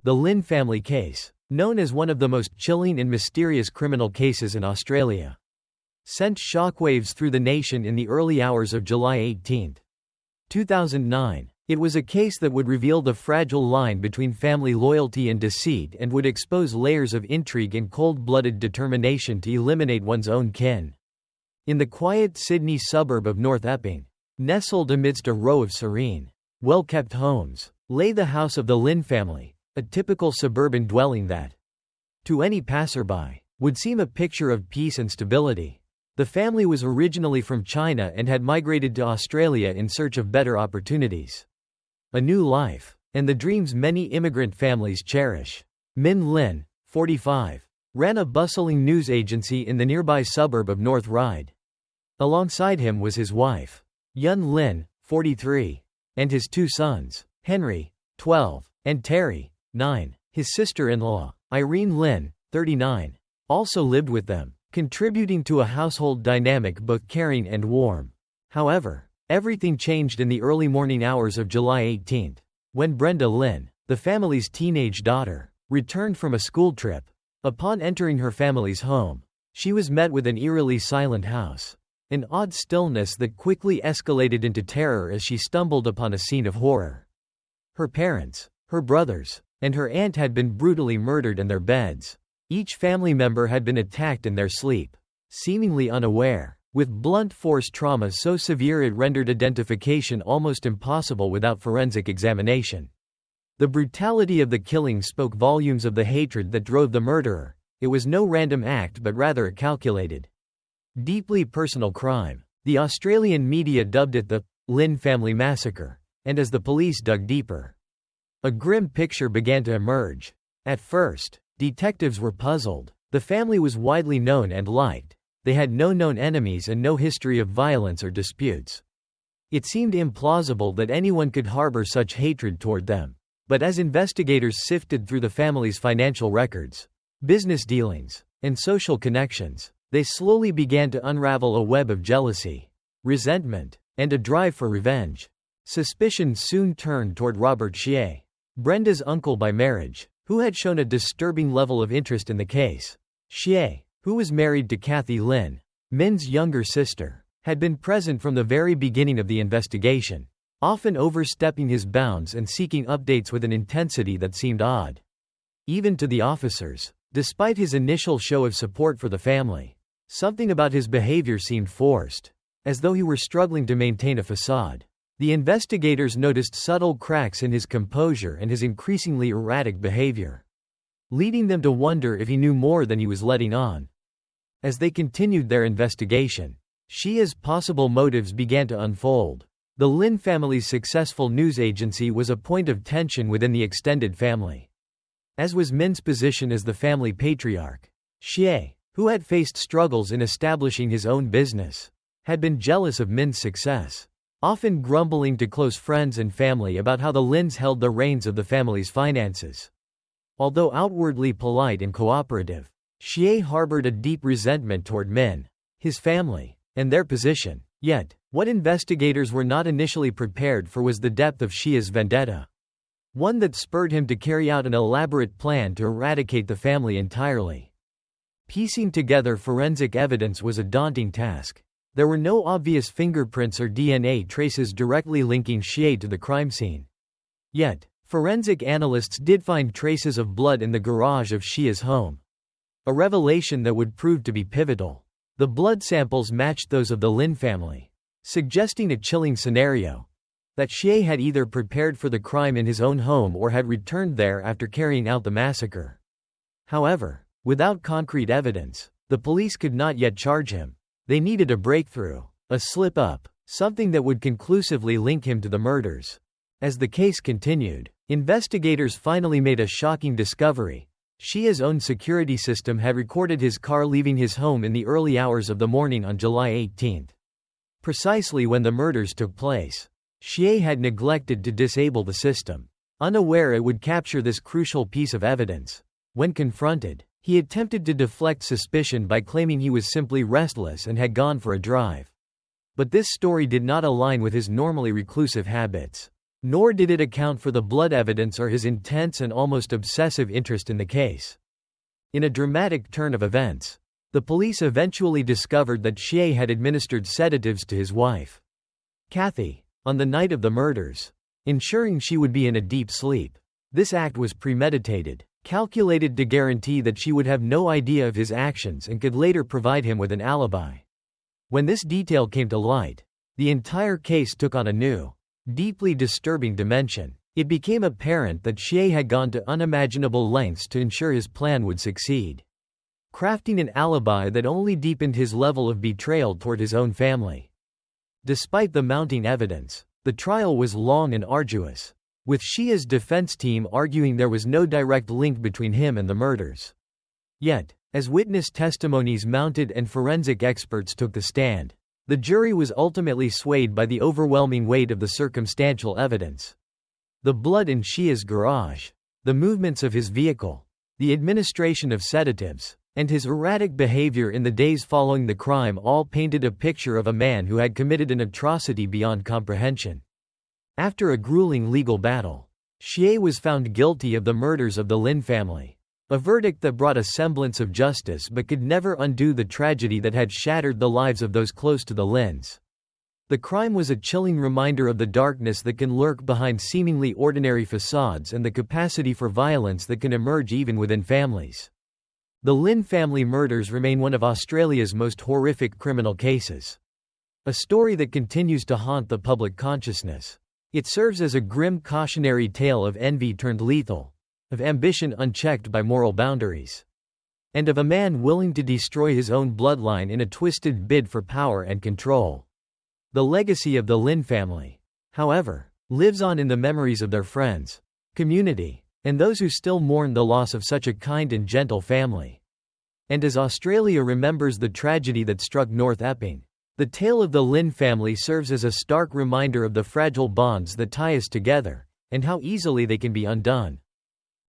The Lin family case, known as one of the most chilling and mysterious criminal cases in Australia, sent shockwaves through the nation in the early hours of July 18, 2009. It was a case that would reveal the fragile line between family loyalty and deceit and would expose layers of intrigue and cold-blooded determination to eliminate one's own kin. In the quiet Sydney suburb of North Epping, nestled amidst a row of serene, well-kept homes, lay the house of the Lin family, a typical suburban dwelling that, to any passerby, would seem a picture of peace and stability. The family was originally from China and had migrated to Australia in search of better opportunities, a new life, and the dreams many immigrant families cherish. Min Lin, 45, ran a bustling news agency in the nearby suburb of North Ryde. Alongside him was his wife, Yun Lin, 43, and his two sons, Henry, 12, and Terry, 9. His sister-in-law, Irene Lin, 39, also lived with them, contributing to a household dynamic both caring and warm. However, everything changed in the early morning hours of July 18, when Brenda Lin, the family's teenage daughter, returned from a school trip. Upon entering her family's home, she was met with an eerily silent house, an odd stillness that quickly escalated into terror as she stumbled upon a scene of horror. Her parents, her brothers, and her aunt had been brutally murdered in their beds. Each family member had been attacked in their sleep, seemingly unaware, with blunt force trauma so severe it rendered identification almost impossible without forensic examination. The brutality of the killing spoke volumes of the hatred that drove the murderer. It was no random act but rather a calculated, deeply personal crime. The Australian media dubbed it the Lin family massacre, and as the police dug deeper, a grim picture began to emerge. At first, detectives were puzzled. The family was widely known and liked. They had no known enemies and no history of violence or disputes. It seemed implausible that anyone could harbor such hatred toward them. But as investigators sifted through the family's financial records, business dealings, and social connections, they slowly began to unravel a web of jealousy, resentment, and a drive for revenge. Suspicion soon turned toward Robert Xie, Brenda's uncle by marriage, who had shown a disturbing level of interest in the case. Xie, who was married to Kathy Lin, Min's younger sister, had been present from the very beginning of the investigation, often overstepping his bounds and seeking updates with an intensity that seemed odd, even to the officers. Despite his initial show of support for the family, something about his behavior seemed forced, as though he were struggling to maintain a facade. The investigators noticed subtle cracks in his composure and his increasingly erratic behavior, leading them to wonder if he knew more than he was letting on. As they continued their investigation, Xia's possible motives began to unfold. The Lin family's successful news agency was a point of tension within the extended family, as was Min's position as the family patriarch. Xie, who had faced struggles in establishing his own business, had been jealous of Min's success, often grumbling to close friends and family about how the Lins held the reins of the family's finances. Although outwardly polite and cooperative, Xie harbored a deep resentment toward Min, his family, and their position. Yet, what investigators were not initially prepared for was the depth of Xia's vendetta, one that spurred him to carry out an elaborate plan to eradicate the family entirely. Piecing together forensic evidence was a daunting task. There were no obvious fingerprints or DNA traces directly linking Xie to the crime scene. Yet, forensic analysts did find traces of blood in the garage of Xia's home, a revelation that would prove to be pivotal. The blood samples matched those of the Lin family, suggesting a chilling scenario, that Xie had either prepared for the crime in his own home or had returned there after carrying out the massacre. However, without concrete evidence, the police could not yet charge him. They needed a breakthrough, a slip-up, something that would conclusively link him to the murders. As the case continued, investigators finally made a shocking discovery. Xia's own security system had recorded his car leaving his home in the early hours of the morning on July 18, precisely when the murders took place. Xie had neglected to disable the system, unaware it would capture this crucial piece of evidence. When confronted, he attempted to deflect suspicion by claiming he was simply restless and had gone for a drive. But this story did not align with his normally reclusive habits. Nor did it account for the blood evidence or his intense and almost obsessive interest in the case. In a dramatic turn of events, the police eventually discovered that Xie had administered sedatives to his wife, Kathy, on the night of the murders, ensuring she would be in a deep sleep. This act was premeditated, calculated to guarantee that she would have no idea of his actions and could later provide him with an alibi. When this detail came to light, the entire case took on a new, deeply disturbing dimension. It became apparent that Xie had gone to unimaginable lengths to ensure his plan would succeed, crafting an alibi that only deepened his level of betrayal toward his own family. Despite the mounting evidence, the trial was long and arduous, with Xie's defense team arguing there was no direct link between him and the murders. Yet, as witness testimonies mounted and forensic experts took the stand, the jury was ultimately swayed by the overwhelming weight of the circumstantial evidence. The blood in Xie's garage, the movements of his vehicle, the administration of sedatives, and his erratic behavior in the days following the crime all painted a picture of a man who had committed an atrocity beyond comprehension. After a grueling legal battle, Xie was found guilty of the murders of the Lin family, a verdict that brought a semblance of justice but could never undo the tragedy that had shattered the lives of those close to the Lins. The crime was a chilling reminder of the darkness that can lurk behind seemingly ordinary facades and the capacity for violence that can emerge even within families. The Lin family murders remain one of Australia's most horrific criminal cases, a story that continues to haunt the public consciousness. It serves as a grim cautionary tale of envy turned lethal, of ambition unchecked by moral boundaries, and of a man willing to destroy his own bloodline in a twisted bid for power and control. The legacy of the Lin family, however, lives on in the memories of their friends, community, and those who still mourn the loss of such a kind and gentle family. And as Australia remembers the tragedy that struck North Epping, the tale of the Lin family serves as a stark reminder of the fragile bonds that tie us together, and how easily they can be undone.